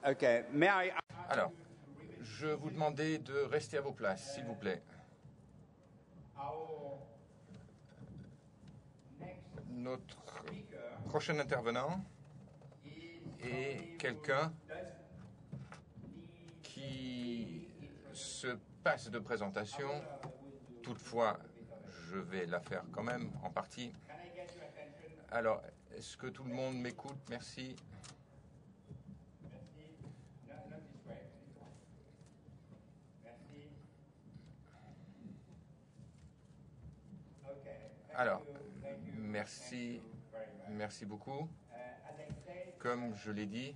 Okay. May I... Alors, je vous demandais de rester à vos places, s'il vous plaît. Notre prochain intervenant est quelqu'un qui se passe de présentation. Toutefois, je vais la faire quand même, en partie. Alors, est-ce que tout le monde m'écoute? Merci. Alors, merci beaucoup. Comme je l'ai dit,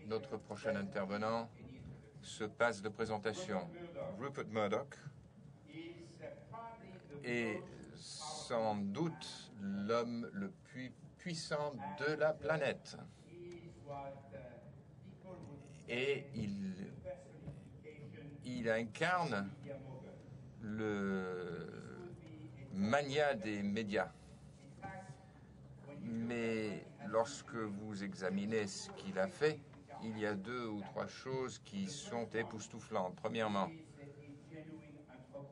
notre prochain intervenant se passe de présentation. Rupert Murdoch est sans doute l'homme le plus puissant de la planète. Et il incarne le mania des médias. Mais lorsque vous examinez ce qu'il a fait, il y a 2 ou 3 choses qui sont époustouflantes. Premièrement,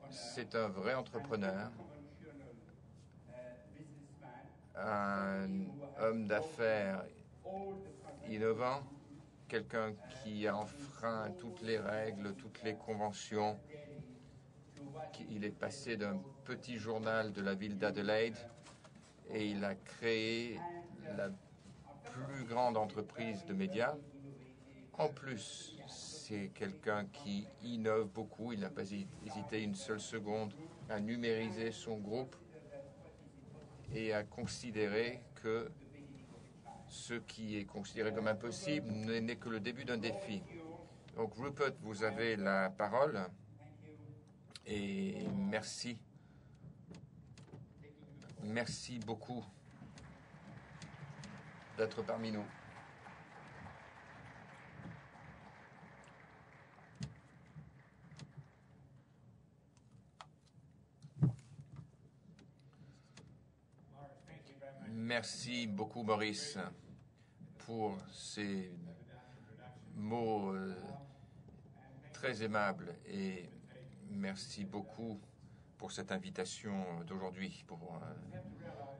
c'est un vrai entrepreneur, un homme d'affaires innovant, quelqu'un qui a enfreint toutes les règles, toutes les conventions. Il est passé d'un petit journal de la ville d'Adelaide et il a créé la plus grande entreprise de médias. En plus, c'est quelqu'un qui innove beaucoup. Il n'a pas hésité une seule seconde à numériser son groupe et à considérer que ce qui est considéré comme impossible n'est que le début d'un défi. Donc Rupert, vous avez la parole et merci. Merci beaucoup d'être parmi nous. Merci beaucoup, Maurice, pour ces mots très aimables et merci beaucoup pour cette invitation d'aujourd'hui.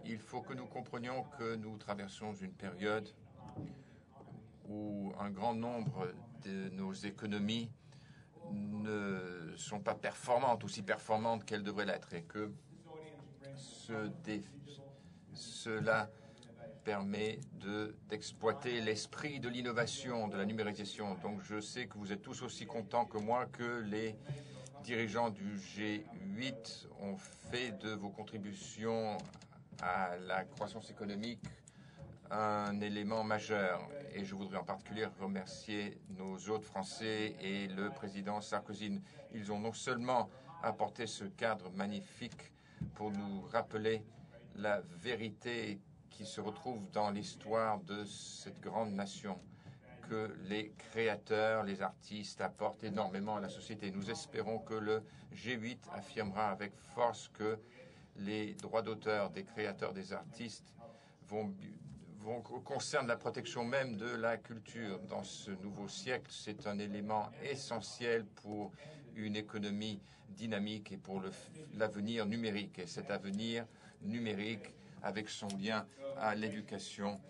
Il faut que nous comprenions que nous traversons une période où un grand nombre de nos économies ne sont pas performantes, aussi performantes qu'elles devraient l'être, et que cela permet d'exploiter l'esprit de l'innovation, de la numérisation. Donc je sais que vous êtes tous aussi contents que moi que les dirigeants du G8 ont fait de vos contributions à la croissance économique un élément majeur. Et je voudrais en particulier remercier nos hôtes français et le président Sarkozy. Ils ont non seulement apporté ce cadre magnifique pour nous rappeler la vérité qui se retrouve dans l'histoire de cette grande nation, que les créateurs, les artistes apportent énormément à la société. Nous espérons que le G8 affirmera avec force que les droits d'auteur des créateurs, des artistes concernent la protection même de la culture. Dans ce nouveau siècle, c'est un élément essentiel pour une économie dynamique et pour l'avenir numérique. Et cet avenir numérique avec son lien à l'éducation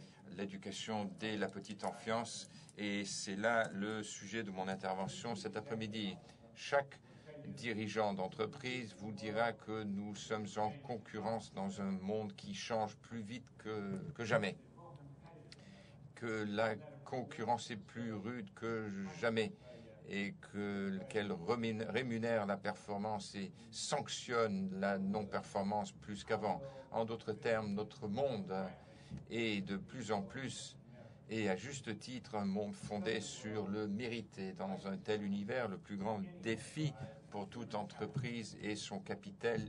dès la petite enfance. Et c'est là le sujet de mon intervention cet après-midi. Chaque dirigeant d'entreprise vous dira que nous sommes en concurrence dans un monde qui change plus vite que jamais, que la concurrence est plus rude que jamais et qu'elle rémunère la performance et sanctionne la non-performance plus qu'avant. En d'autres termes, notre monde est de plus en plus, et à juste titre, un monde fondé sur le mérite. Et dans un tel univers, le plus grand défi pour toute entreprise est son capital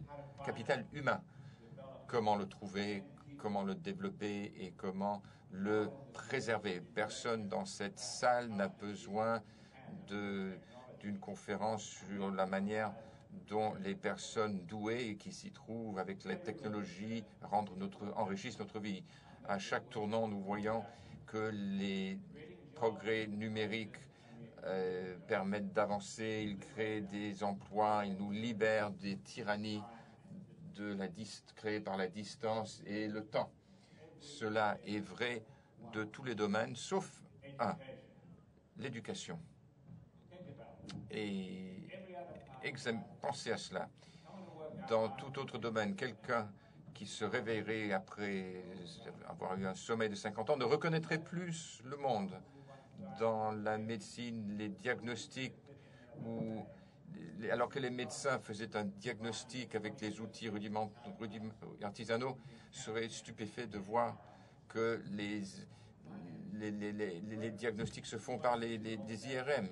humain. Comment le trouver, comment le développer et comment le préserver. Personne dans cette salle n'a besoin d'une conférence sur la manière dont les personnes douées qui s'y trouvent avec les technologies enrichissent notre vie. À chaque tournant, nous voyons que les progrès numériques permettent d'avancer, ils créent des emplois, ils nous libèrent des tyrannies créées par la distance et le temps. Cela est vrai de tous les domaines, sauf un, l'éducation. Et pensez à cela. Dans tout autre domaine, quelqu'un qui se réveillerait après avoir eu un sommeil de 50 ans ne reconnaîtrait plus le monde. Dans la médecine, les diagnostics, alors que les médecins faisaient un diagnostic avec les outils artisanaux, seraient stupéfaits de voir que les diagnostics se font par des IRM.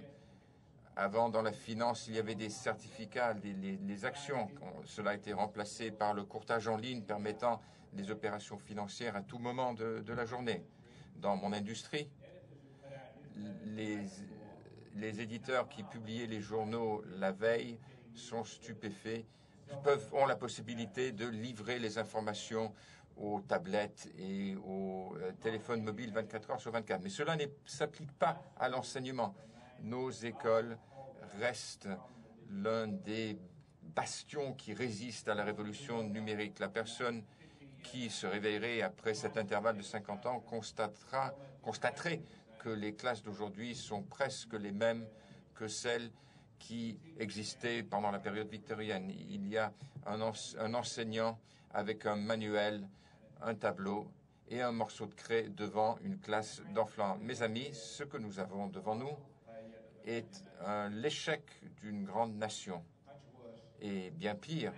Avant, dans la finance, il y avait des certificats, les actions. Cela a été remplacé par le courtage en ligne permettant des opérations financières à tout moment de la journée. Dans mon industrie, les éditeurs qui publiaient les journaux la veille sont stupéfaits, ont la possibilité de livrer les informations aux tablettes et aux téléphones mobiles 24 heures sur 24. Mais cela ne s'applique pas à l'enseignement. Nos écoles restent l'un des bastions qui résistent à la révolution numérique. La personne qui se réveillerait après cet intervalle de 50 ans constaterait que les classes d'aujourd'hui sont presque les mêmes que celles qui existaient pendant la période victorienne. Il y a un enseignant avec un manuel, un tableau et un morceau de craie devant une classe d'enfants. Mes amis, ce que nous avons devant nous est l'échec d'une grande nation. Et bien pire,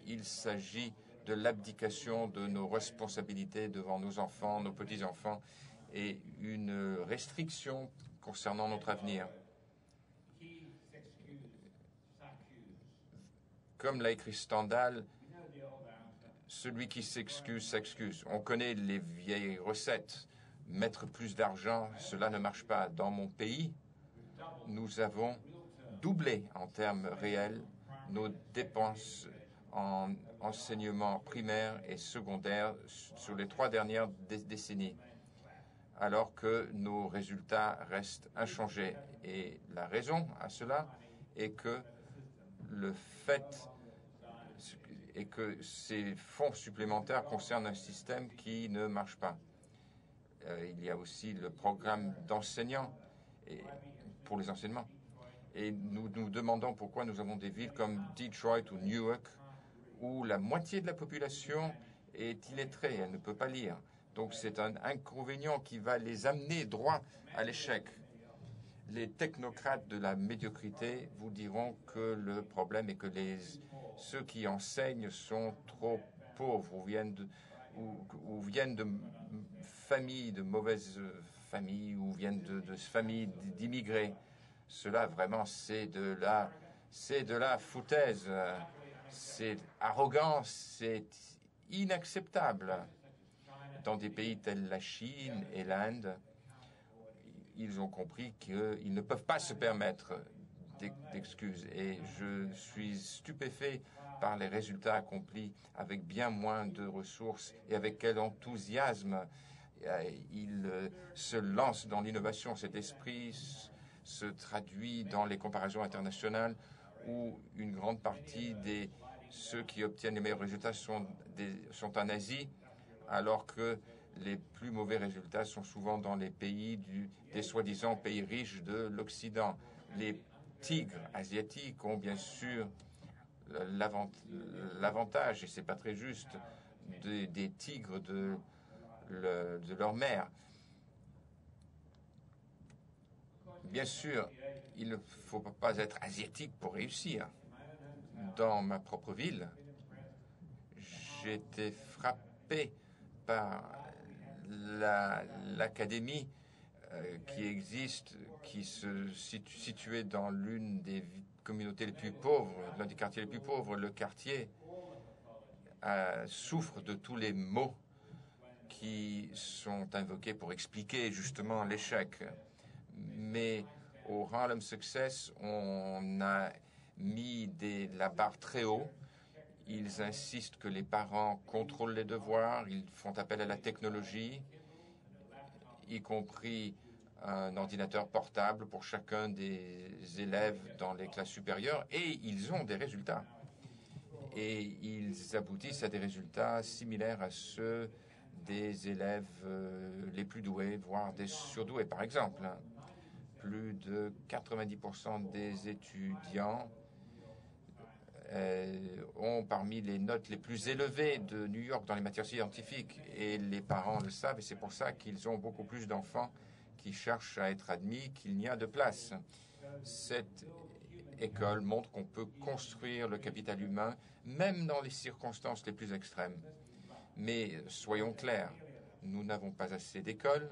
il s'agit de l'abdication de nos responsabilités devant nos enfants, nos petits-enfants, et une restriction concernant notre avenir. Comme l'a écrit Stendhal, celui qui s'excuse, s'excuse. On connaît les vieilles recettes. Mettre plus d'argent, cela ne marche pas. Dans mon pays, nous avons doublé en termes réels nos dépenses en enseignement primaire et secondaire sur les 3 dernières décennies, alors que nos résultats restent inchangés. Et la raison à cela est que le fait est que ces fonds supplémentaires concernent un système qui ne marche pas. Il y a aussi le programme d'enseignants pour les enseignements. Et nous nous demandons pourquoi nous avons des villes comme Detroit ou Newark où la moitié de la population est illettrée, elle ne peut pas lire. Donc c'est un inconvénient qui va les amener droit à l'échec. Les technocrates de la médiocrité vous diront que le problème est que ceux qui enseignent sont trop pauvres ou viennent de familles, de mauvaises familles, ou viennent de familles d'immigrés. Cela, vraiment, c'est de la foutaise. C'est arrogant, c'est inacceptable. Dans des pays tels la Chine et l'Inde, ils ont compris qu'ils ne peuvent pas se permettre d'excuses. Et je suis stupéfait par les résultats accomplis avec bien moins de ressources et avec quel enthousiasme ils se lancent dans l'innovation. Cet esprit se traduit dans les comparaisons internationales où une grande partie de ceux qui obtiennent les meilleurs résultats sont en Asie, alors que les plus mauvais résultats sont souvent dans les pays des soi-disant pays riches de l'Occident. Les tigres asiatiques ont bien sûr l'avantage, et c'est pas très juste, des tigres de leur mère. Bien sûr, il ne faut pas être asiatique pour réussir. Dans ma propre ville, j'ai été frappé par l'académie qui existe, qui se située dans l'une des communautés les plus pauvres, l'un des quartiers les plus pauvres. Le quartier souffre de tous les maux qui sont invoqués pour expliquer justement l'échec. Mais au Harlem Success, on a mis la barre très haut. Ils insistent que les parents contrôlent les devoirs, ils font appel à la technologie, y compris un ordinateur portable pour chacun des élèves dans les classes supérieures et ils ont des résultats. Et ils aboutissent à des résultats similaires à ceux des élèves les plus doués, voire des surdoués, par exemple. Plus de 90% des étudiants ont parmi les notes les plus élevées de New York dans les matières scientifiques. Et les parents le savent, et c'est pour ça qu'ils ont beaucoup plus d'enfants qui cherchent à être admis qu'il n'y a de place. Cette école montre qu'on peut construire le capital humain, même dans les circonstances les plus extrêmes. Mais soyons clairs, nous n'avons pas assez d'écoles,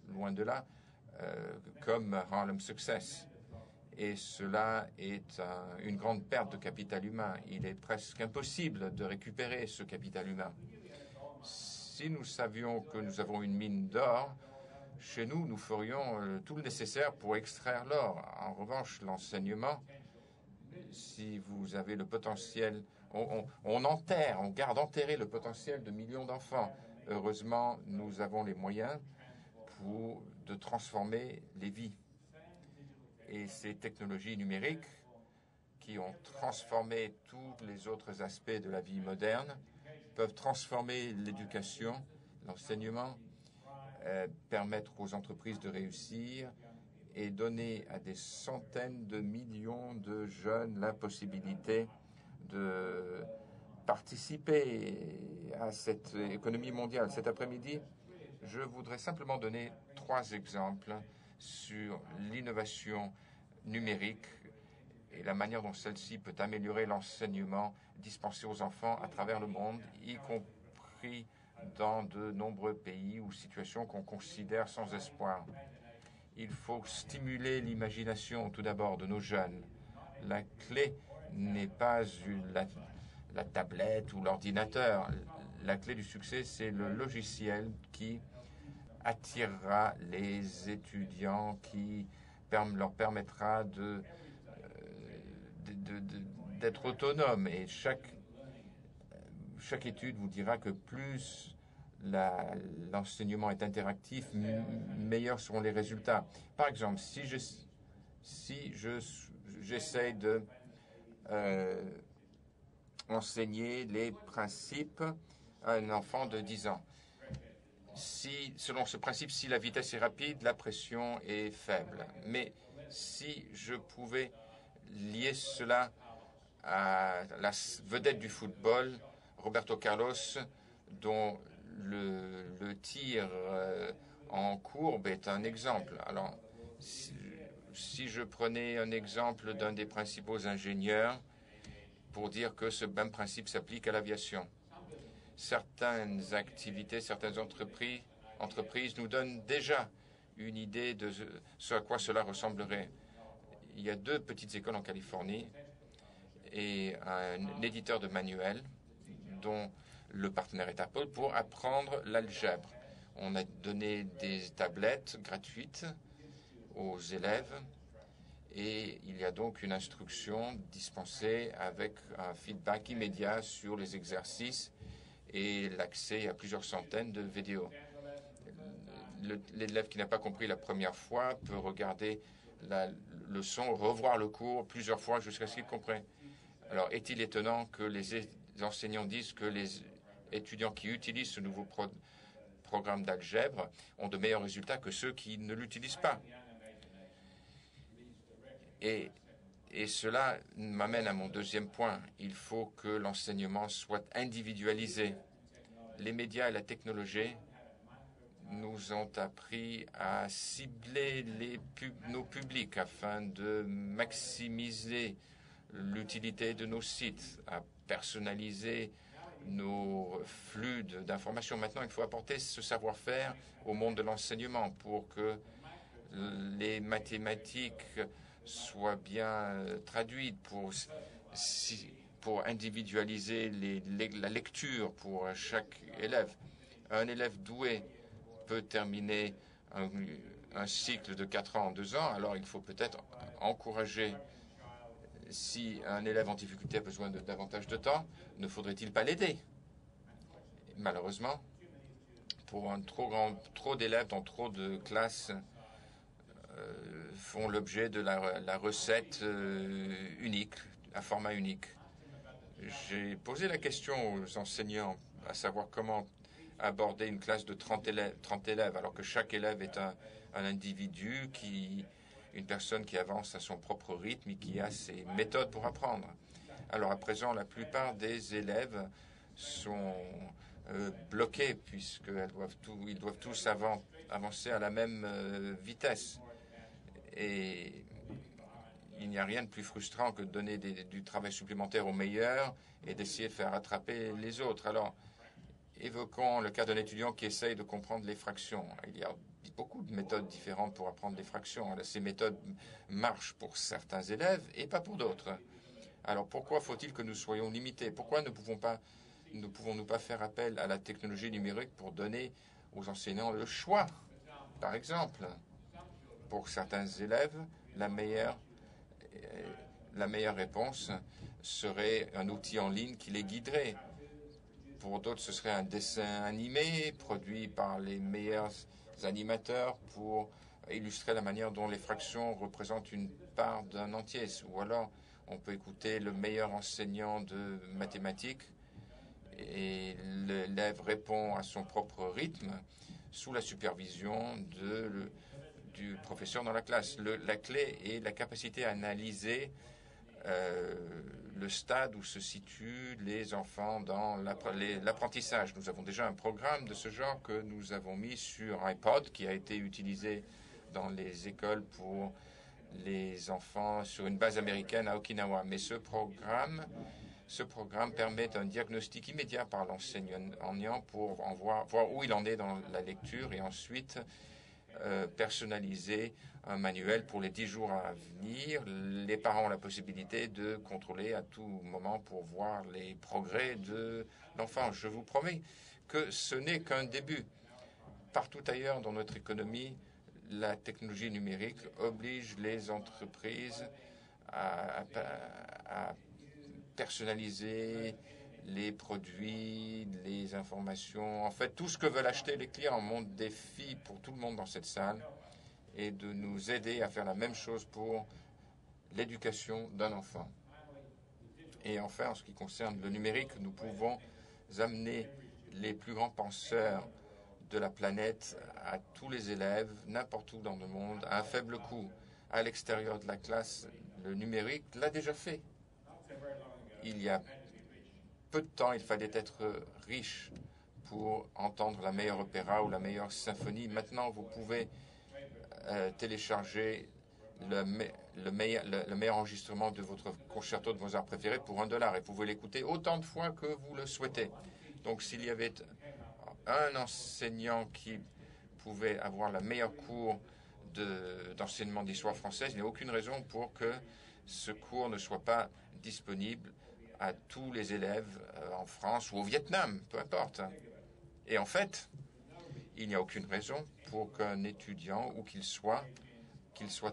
loin de là, comme Harlem Success. Et cela est une grande perte de capital humain. Il est presque impossible de récupérer ce capital humain. Si nous savions que nous avons une mine d'or, chez nous, nous ferions tout le nécessaire pour extraire l'or. En revanche, l'enseignement, si vous avez le potentiel, on garde enterré le potentiel de millions d'enfants. Heureusement, nous avons les moyens de transformer les vies. Et ces technologies numériques qui ont transformé tous les autres aspects de la vie moderne peuvent transformer l'éducation, l'enseignement, permettre aux entreprises de réussir et donner à des centaines de millions de jeunes la possibilité de participer à cette économie mondiale. Cet après-midi, je voudrais simplement donner 3 exemples sur l'innovation numérique et la manière dont celle-ci peut améliorer l'enseignement dispensé aux enfants à travers le monde, y compris dans de nombreux pays ou situations qu'on considère sans espoir. Il faut stimuler l'imagination tout d'abord de nos jeunes. La clé n'est pas la tablette ou l'ordinateur. La clé du succès, c'est le logiciel qui attirera les étudiants, qui leur permettra d'être autonomes. Et chaque étude vous dira que plus l'enseignement est interactif, meilleurs seront les résultats. Par exemple, si j'essaie de enseigner les principes à un enfant de 10 ans, selon ce principe, si la vitesse est rapide, la pression est faible. Mais si je pouvais lier cela à la vedette du football, Roberto Carlos, dont le tir en courbe est un exemple. Alors, si je prenais un exemple d'un des principaux ingénieurs pour dire que ce même principe s'applique à l'aviation, certaines activités, certaines entreprises nous donnent déjà une idée de ce à quoi cela ressemblerait. Il y a 2 petites écoles en Californie et un éditeur de manuels dont le partenaire est Apple pour apprendre l'algèbre. On a donné des tablettes gratuites aux élèves et il y a donc une instruction dispensée avec un feedback immédiat sur les exercices et l'accès à plusieurs centaines de vidéos. L'élève qui n'a pas compris la première fois peut regarder la leçon, revoir le cours plusieurs fois jusqu'à ce qu'il comprenne. Alors, est-il étonnant que les enseignants disent que les étudiants qui utilisent ce nouveau programme d'algèbre ont de meilleurs résultats que ceux qui ne l'utilisent pas? Et cela m'amène à mon 2e point. Il faut que l'enseignement soit individualisé. Les médias et la technologie nous ont appris à cibler nos publics afin de maximiser l'utilité de nos sites, à personnaliser nos flux d'informations. Maintenant, il faut apporter ce savoir-faire au monde de l'enseignement pour que les mathématiques soient bien traduites, pour individualiser la lecture pour chaque élève. Un élève doué peut terminer un cycle de 4 ans en 2 ans, alors il faut peut-être encourager. Si un élève en difficulté a besoin de davantage de temps, ne faudrait-il pas l'aider? Malheureusement, pour trop d'élèves dans trop de classes, font l'objet de la recette unique, un format unique. J'ai posé la question aux enseignants, à savoir comment aborder une classe de 30 élèves alors que chaque élève est un individu, une personne qui avance à son propre rythme et qui a ses méthodes pour apprendre. Alors à présent, la plupart des élèves sont bloqués puisqu'ils doivent tous avancer à la même vitesse. Et il n'y a rien de plus frustrant que de donner du travail supplémentaire aux meilleurs et d'essayer de faire rattraper les autres. Alors, évoquons le cas d'un étudiant qui essaye de comprendre les fractions. Il y a beaucoup de méthodes différentes pour apprendre les fractions. Ces méthodes marchent pour certains élèves et pas pour d'autres. Alors, pourquoi faut-il que nous soyons limités? Pourquoi ne pouvons-nous pas faire appel à la technologie numérique pour donner aux enseignants le choix? Par exemple, pour certains élèves, la meilleure réponse serait un outil en ligne qui les guiderait. Pour d'autres, ce serait un dessin animé produit par les meilleurs animateurs pour illustrer la manière dont les fractions représentent une part d'un entier. Ou alors, on peut écouter le meilleur enseignant de mathématiques et l'élève répond à son propre rythme sous la supervision du professeur dans la classe. La clé est la capacité à analyser le stade où se situent les enfants dans l'apprentissage. Nous avons déjà un programme de ce genre que nous avons mis sur iPod qui a été utilisé dans les écoles pour les enfants sur une base américaine à Okinawa. Mais ce programme permet un diagnostic immédiat par l'enseignant pour voir où il en est dans la lecture et ensuite personnaliser un manuel pour les 10 jours à venir. Les parents ont la possibilité de contrôler à tout moment pour voir les progrès de l'enfant. Je vous promets que ce n'est qu'un début. Partout ailleurs dans notre économie, la technologie numérique oblige les entreprises à personnaliser les produits, les informations, en fait tout ce que veulent acheter les clients. Mon défi pour tout le monde dans cette salle est de nous aider à faire la même chose pour l'éducation d'un enfant. Et enfin, en ce qui concerne le numérique, nous pouvons amener les plus grands penseurs de la planète à tous les élèves, n'importe où dans le monde, à un faible coût. À l'extérieur de la classe, le numérique l'a déjà fait. Il y a peu de temps, il fallait être riche pour entendre la meilleure opéra ou la meilleure symphonie. Maintenant, vous pouvez télécharger le meilleur enregistrement de votre concerto de Mozart préféré pour $1 et vous pouvez l'écouter autant de fois que vous le souhaitez. Donc, s'il y avait un enseignant qui pouvait avoir la meilleure cours d'enseignement d'histoire française, il n'y a aucune raison pour que ce cours ne soit pas disponible à tous les élèves en France ou au Vietnam, peu importe. Et en fait, il n'y a aucune raison pour qu'un étudiant, où qu'il soit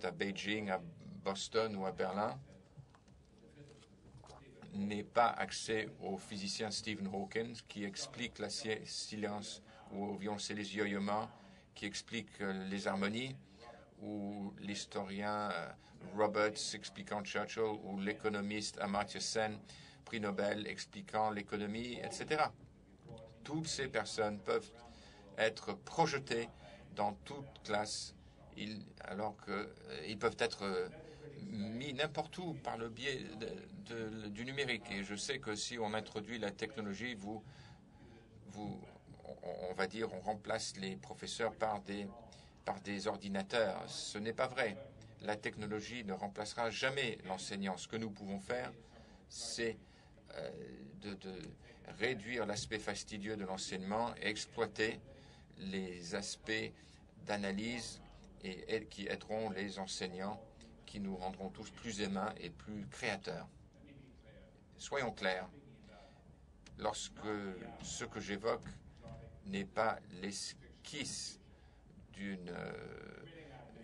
à Beijing, à Boston ou à Berlin, n'ait pas accès au physicien Stephen Hawking qui explique la science, ou au violoncelliste Yo-Yo Ma qui explique les harmonies, ou l'historien Roberts expliquant Churchill, ou l'économiste Amartya Sen, prix Nobel expliquant l'économie, etc. Toutes ces personnes peuvent être projetées dans toute classe, alors qu'ils peuvent être mis n'importe où par le biais du numérique. Et je sais que si on introduit la technologie, on va dire, on remplace les professeurs par des ordinateurs. Ce n'est pas vrai. La technologie ne remplacera jamais l'enseignant. Ce que nous pouvons faire, c'est de réduire l'aspect fastidieux de l'enseignement et exploiter les aspects d'analyse et qui aideront les enseignants, qui nous rendront tous plus aimants et plus créateurs. Soyons clairs, lorsque ce que j'évoque n'est pas l'esquisse d'une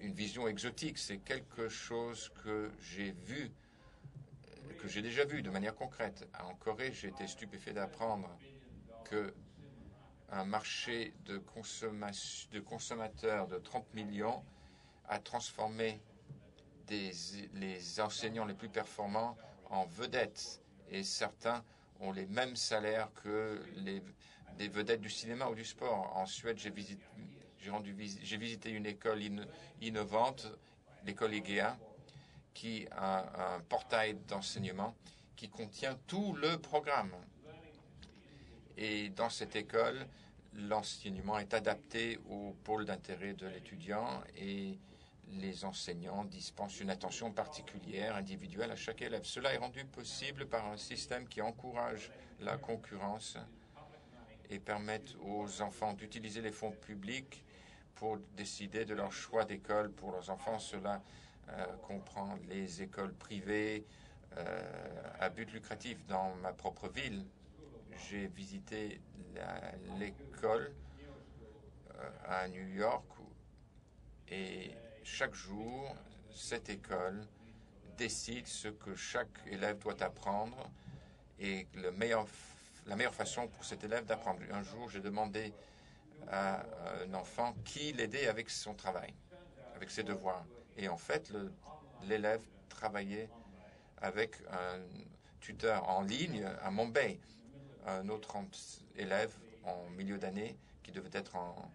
vision exotique, c'est quelque chose que j'ai déjà vu de manière concrète. En Corée, j'ai été stupéfait d'apprendre qu'un marché de consommateurs de 30 millions a transformé les enseignants les plus performants en vedette. Et certains ont les mêmes salaires que des vedettes du cinéma ou du sport. En Suède, j'ai visité une école innovante, l'école IGEA, qui a un portail d'enseignement qui contient tout le programme. Et dans cette école, l'enseignement est adapté au pôle d'intérêt de l'étudiant et les enseignants dispensent une attention particulière, individuelle à chaque élève. Cela est rendu possible par un système qui encourage la concurrence et permet aux enfants d'utiliser les fonds publics pour décider de leur choix d'école pour leurs enfants. Cela comprend les écoles privées à but lucratif. Dans ma propre ville, j'ai visité l'école à New York et chaque jour, cette école décide ce que chaque élève doit apprendre et la meilleure façon pour cet élève d'apprendre. Un jour, j'ai demandé à un enfant qui l'aidait avec son travail, avec ses devoirs. Et en fait, l'élève travaillait avec un tuteur en ligne à Mumbai, un autre élève en milieu d'année qui devait être en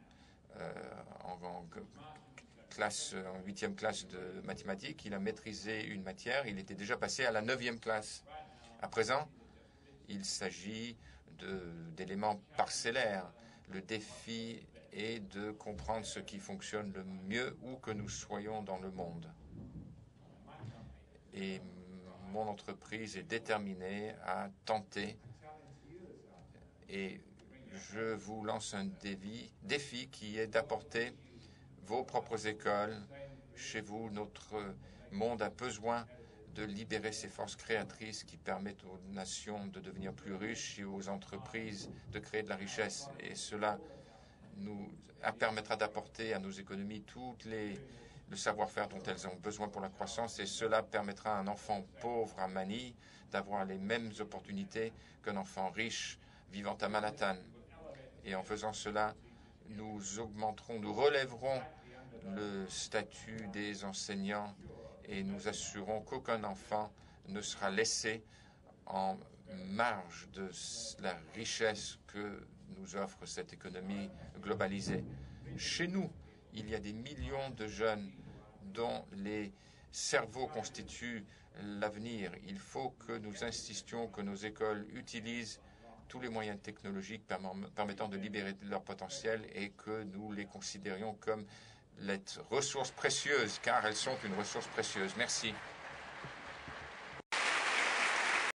classe, en 8e classe de mathématiques. Il a maîtrisé une matière, il était déjà passé à la 9e classe. À présent, il s'agit d'éléments parcellaires. Le défi est de comprendre ce qui fonctionne le mieux où que nous soyons dans le monde. Et mon entreprise est déterminée à tenter et je vous lance un défi qui est d'apporter vos propres écoles chez vous. Notre monde a besoin de libérer ces forces créatrices qui permettent aux nations de devenir plus riches et aux entreprises de créer de la richesse. Et cela nous permettra d'apporter à nos économies le savoir-faire dont elles ont besoin pour la croissance. Et cela permettra à un enfant pauvre à Manille d'avoir les mêmes opportunités qu'un enfant riche vivant à Manhattan. Et en faisant cela, nous relèverons le statut des enseignants et nous assurons qu'aucun enfant ne sera laissé en marge de la richesse que nous offre cette économie globalisée. Chez nous, il y a des millions de jeunes dont les cerveaux constituent l'avenir. Il faut que nous insistions que nos écoles utilisent tous les moyens technologiques permettant de libérer leur potentiel et que nous les considérions comme les ressources précieuses, car elles sont une ressource précieuse. Merci.